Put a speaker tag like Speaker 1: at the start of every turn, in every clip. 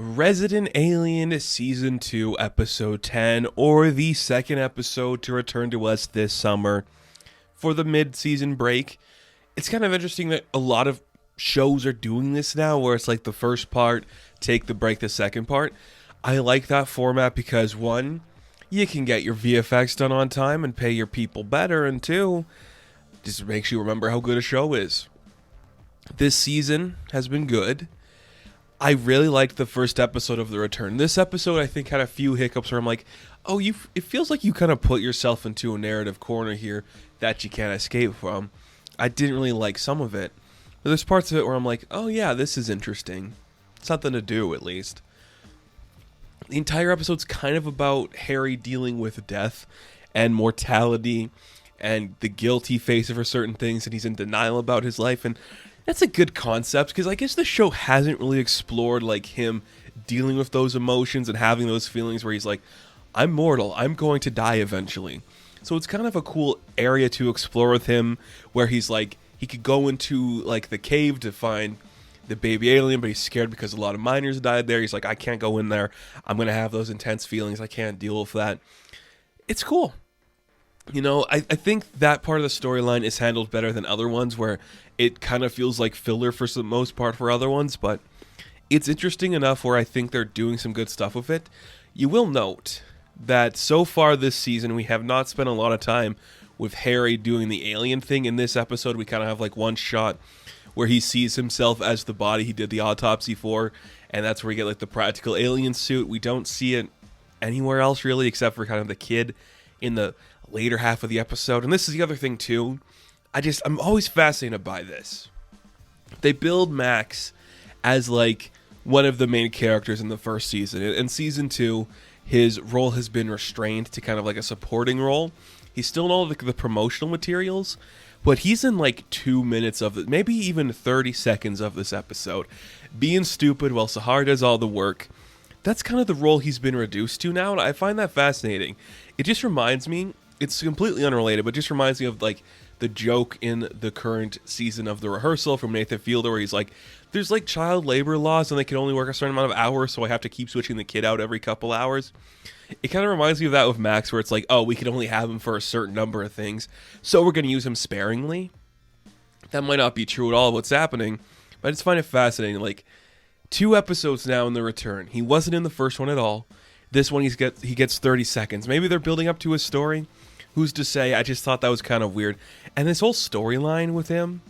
Speaker 1: Resident Alien Season 2, Episode 10, or the second episode to return to us this summer for the mid-season break. It's kind of interesting that a lot of shows are doing this now, where it's like the first part, take the break the second part. I like that format because, one, you can get your VFX done on time and pay your people better, and two, just makes you remember how good a show is. This season has been good. I really liked the first episode of The Return. This episode, I think, had a few hiccups where I'm like, oh, it feels like you kind of put yourself into a narrative corner here that you can't escape from. I didn't really like some of it. But there's parts of it where I'm like, oh yeah, this is interesting. Something to do, at least. The entire episode's kind of about Harry dealing with death and mortality and the guilt he faces for certain things, and he's in denial about his life, and that's a good concept, because I guess the show hasn't really explored like him dealing with those emotions and having those feelings where he's like, I'm mortal, I'm going to die eventually. So it's kind of a cool area to explore with him, where he's like, he could go into like the cave to find the baby alien, but he's scared because a lot of miners died there. He's like, I can't go in there, I'm going to have those intense feelings, I can't deal with that. It's cool. You know, I think that part of the storyline is handled better than other ones, where it kind of feels like filler for the most part for other ones, but it's interesting enough where I think they're doing some good stuff with it. You will note that so far this season, we have not spent a lot of time with Harry doing the alien thing. In this episode, we kind of have like one shot where he sees himself as the body he did the autopsy for, and that's where we get like the practical alien suit. We don't see it anywhere else really, except for kind of the kid in the later half of the episode. And this is the other thing too, I'm always fascinated by this. They build Max as like one of the main characters in the first season. In season 2, his role has been restrained to kind of like a supporting role. He's still in all the promotional materials, but he's in like 2 minutes of it, maybe even 30 seconds of this episode, being stupid while Sahar does all the work. That's kind of the role he's been reduced to now, and I find that fascinating. It just reminds me, it's completely unrelated, but just reminds me of like the joke in the current season of The Rehearsal from Nathan Fielder, where he's like, there's like child labor laws and they can only work a certain amount of hours, so I have to keep switching the kid out every couple hours. It kind of reminds me of that with Max, where it's like, oh, we can only have him for a certain number of things, so we're going to use him sparingly. That might not be true at all of what's happening, but I just find it fascinating. Like, 2 episodes now in The Return. He wasn't in the first one at all. This one he gets 30 seconds. Maybe they're building up to his story. Who's to say? I just thought that was kind of weird. And this whole storyline with him,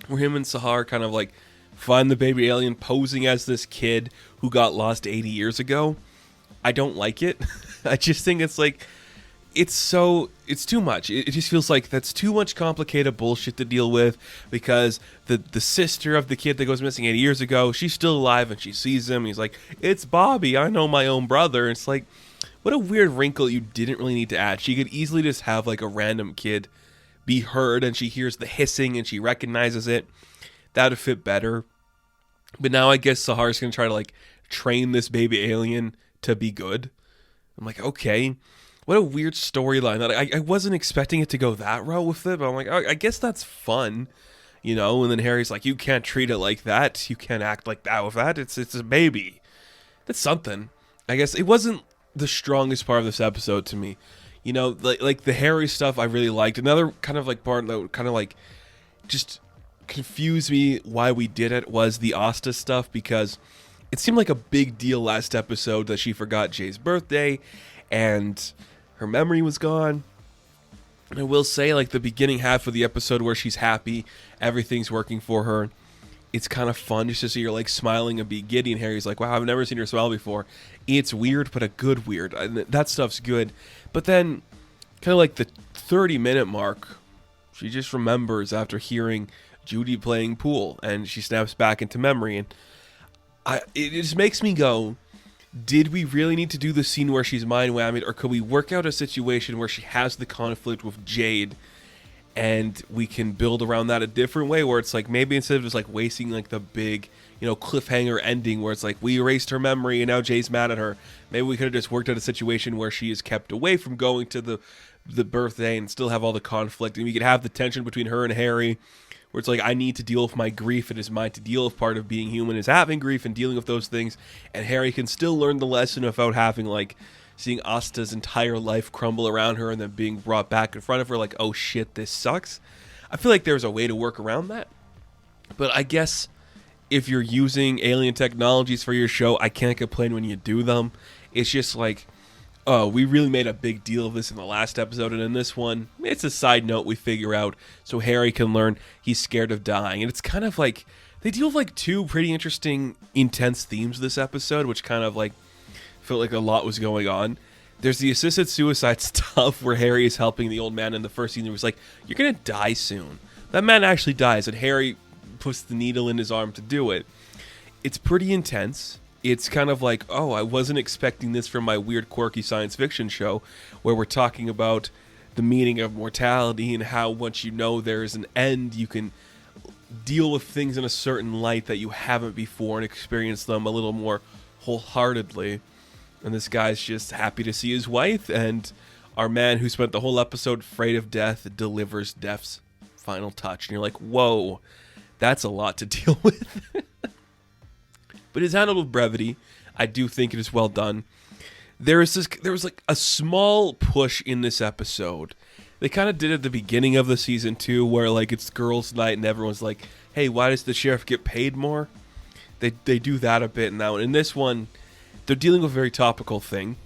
Speaker 1: where him and Sahar kind of like find the baby alien posing as this kid who got lost 80 years ago, I don't like it. I just think it's like, it's too much. It just feels like that's too much complicated bullshit to deal with, because the sister of the kid that goes missing 80 years ago, she's still alive and she sees him. He's like, it's Bobby, I know my own brother. And it's like, what a weird wrinkle you didn't really need to add. She could easily just have like a random kid be heard and she hears the hissing and she recognizes it. That would fit better. But now I guess Sahar's going to try to like train this baby alien to be good. I'm like, okay. What a weird storyline. That I wasn't expecting it to go that route with it, but I'm like, I guess that's fun, you know? And then Harry's like, you can't treat it like that. You can't act like that with that. It's a baby. That's something. I guess it wasn't the strongest part of this episode to me. You know, like the Harry stuff I really liked. Another kind of like part that kind of like just confused me why we did it was the Asta stuff, because it seemed like a big deal last episode that she forgot Jay's birthday and her memory was gone. I will say, like, the beginning half of the episode where she's happy, everything's working for her, it's kind of fun just to see her, like, smiling and be giddy, and Harry's like, wow, I've never seen her smile before. It's weird, but a good weird. That stuff's good. But then, kind of like the 30-minute mark, she just remembers after hearing Judy playing pool, and she snaps back into memory, and it just makes me go, did we really need to do the scene where she's mind whammied, or could we work out a situation where she has the conflict with Jade and we can build around that a different way, where it's like, maybe instead of just like wasting like the big, you know, cliffhanger ending where it's like we erased her memory and now Jay's mad at her, maybe we could have just worked out a situation where she is kept away from going to the birthday and still have all the conflict, and we could have the tension between her and Harry where it's like, I need to deal with my grief. It is mine to deal with. Part of being human is having grief and dealing with those things. And Harry can still learn the lesson without having, like, seeing Asta's entire life crumble around her and then being brought back in front of her like, oh shit, this sucks. I feel like there's a way to work around that. But I guess if you're using alien technologies for your show, I can't complain when you do them. It's just like, oh, we really made a big deal of this in the last episode, and in this one, it's a side note we figure out so Harry can learn he's scared of dying. And it's kind of like, they deal with like two pretty interesting, intense themes this episode, which kind of like felt like a lot was going on. There's the assisted suicide stuff where Harry is helping the old man in the first scene. He was like, you're going to die soon. That man actually dies, and Harry puts the needle in his arm to do it. It's pretty intense. It's kind of like, oh, I wasn't expecting this from my weird, quirky science fiction show where we're talking about the meaning of mortality and how once you know there is an end, you can deal with things in a certain light that you haven't before and experience them a little more wholeheartedly. And this guy's just happy to see his wife, and our man who spent the whole episode afraid of death delivers death's final touch. And you're like, whoa, that's a lot to deal with. But it's handled with brevity. I do think it is well done. There was like a small push in this episode. They kind of did it at the beginning of the season 2, where like it's girls' night and everyone's like, hey, why does the sheriff get paid more? They do that a bit now. In this one, they're dealing with a very topical thing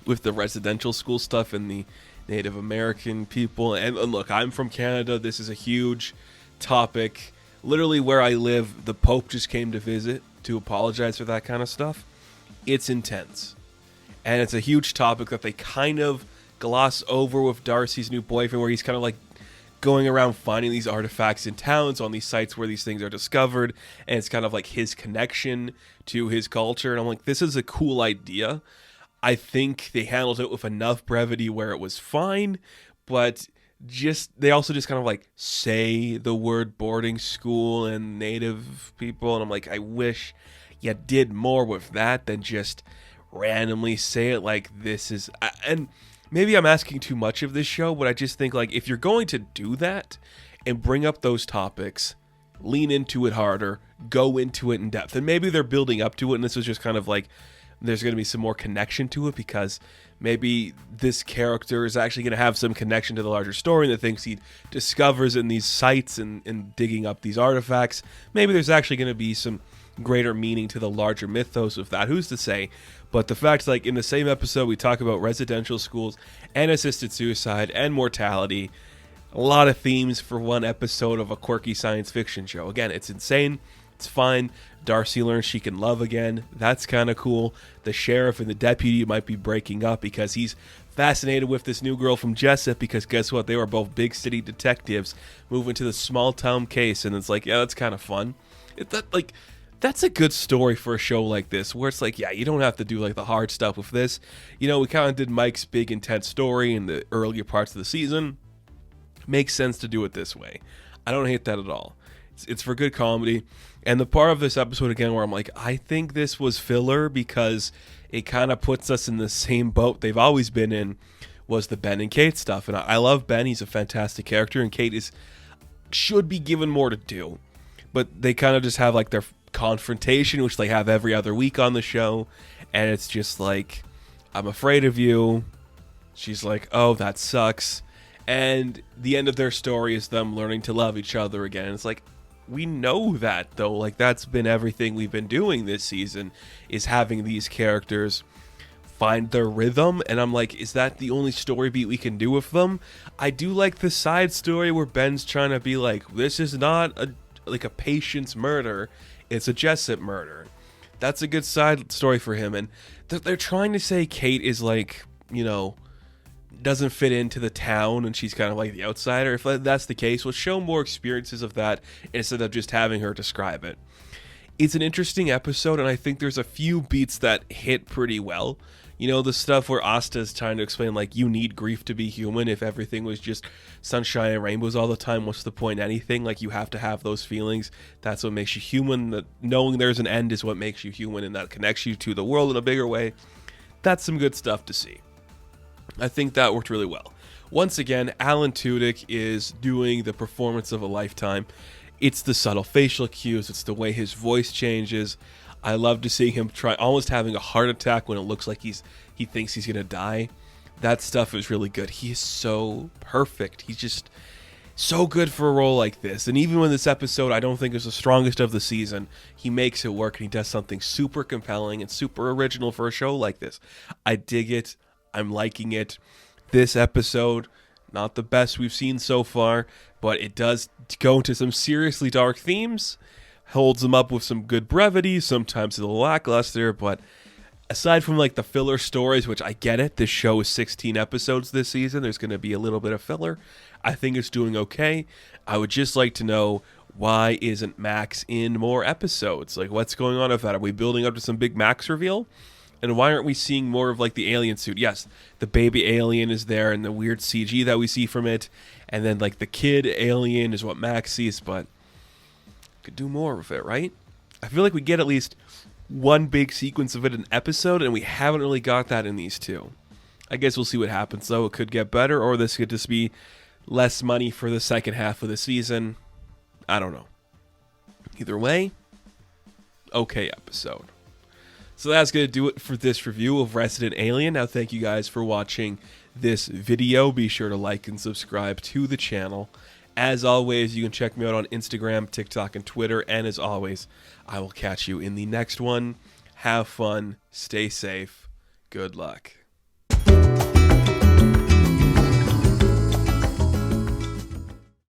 Speaker 1: with the residential school stuff and the Native American people. And look, I'm from Canada. This is a huge topic. Literally where I live, the Pope just came to visit to apologize for that kind of stuff. It's intense. And it's a huge topic that they kind of gloss over with Darcy's new boyfriend, where he's kind of like going around finding these artifacts in towns on these sites where these things are discovered. And it's kind of like his connection to his culture. And I'm like, this is a cool idea. I think they handled it with enough brevity where it was fine, but they also just kind of like say the word boarding school and native people, and I'm like, I wish you did more with that than just randomly say it like this is. And maybe I'm asking too much of this show, but I just think like if you're going to do that and bring up those topics, lean into it harder, go into it in depth. And maybe they're building up to it, and this was just kind of like there's going to be some more connection to it because maybe this character is actually going to have some connection to the larger story and the things he discovers in these sites and digging up these artifacts. Maybe there's actually going to be some greater meaning to the larger mythos of that. Who's to say? But the fact, like, in the same episode, we talk about residential schools and assisted suicide and mortality. A lot of themes for one episode of a quirky science fiction show. Again, it's insane. It's fine. Darcy learns she can love again. That's kind of cool. The sheriff and the deputy might be breaking up because he's fascinated with this new girl from Jessup, because guess what? They were both big city detectives moving to the small town case, and it's like, yeah, that's kind of fun. That's a good story for a show like this, where it's like, yeah, you don't have to do like the hard stuff with this. You know, we kind of did Mike's big intense story in the earlier parts of the season. Makes sense to do it this way. I don't hate that at all. It's for good comedy. And the part of this episode, again, where I'm like, I think this was filler because it kind of puts us in the same boat they've always been in, was the Ben and Kate stuff. And I love Ben. He's a fantastic character. And Kate should be given more to do. But they kind of just have like their confrontation, which they have every other week on the show. And it's just like, I'm afraid of you. She's like, oh, that sucks. And the end of their story is them learning to love each other again. And it's like, we know that, though. Like, that's been everything we've been doing this season, is having these characters find their rhythm. And I'm like, is that the only story beat we can do with them? I do like the side story where Ben's trying to be like, this is not a Patience murder, it's a Jessup murder. That's a good side story for him. And they're trying to say Kate is like, you know, doesn't fit into the town and she's kind of like the outsider. If that's the case, we'll show more experiences of that instead of just having her describe it. It's an interesting episode, and I think there's a few beats that hit pretty well. You know, the stuff where Asta's trying to explain, like, you need grief to be human. If everything was just sunshine and rainbows all the time, what's the point in anything? Like, you have to have those feelings. That's what makes you human. That knowing there's an end is what makes you human, and that connects you to the world in a bigger way. That's some good stuff to see. I think that worked really well. once again, Alan Tudyk is doing the performance of a lifetime. It's the subtle facial cues. It's the way his voice changes. I love to see him try almost having a heart attack when it looks like he thinks he's going to die. That stuff is really good. He is so perfect. He's just so good for a role like this. And even when this episode I don't think is the strongest of the season, he makes it work and he does something super compelling and super original for a show like this. I dig it. I'm liking it. This episode, not the best we've seen so far, but it does go into some seriously dark themes, holds them up with some good brevity, sometimes a little lackluster, but aside from like the filler stories, which I get it, this show is 16 episodes this season, there's going to be a little bit of filler. I think it's doing okay. I would just like to know, why isn't Max in more episodes? Like, what's going on with that? Are we building up to some big Max reveal? And why aren't we seeing more of like the alien suit? Yes, the baby alien is there and the weird CG that we see from it. And then like the kid alien is what Max sees, but could do more with it, right? I feel like we get at least one big sequence of it an episode, and we haven't really got that in these two. I guess we'll see what happens, though. It could get better, or this could just be less money for the second half of the season. I don't know. Either way, okay episode. So that's going to do it for this review of Resident Alien. Now, thank you guys for watching this video. Be sure to like and subscribe to the channel. As always, you can check me out on Instagram, TikTok, and Twitter. And as always, I will catch you in the next one. Have fun. Stay safe. Good luck.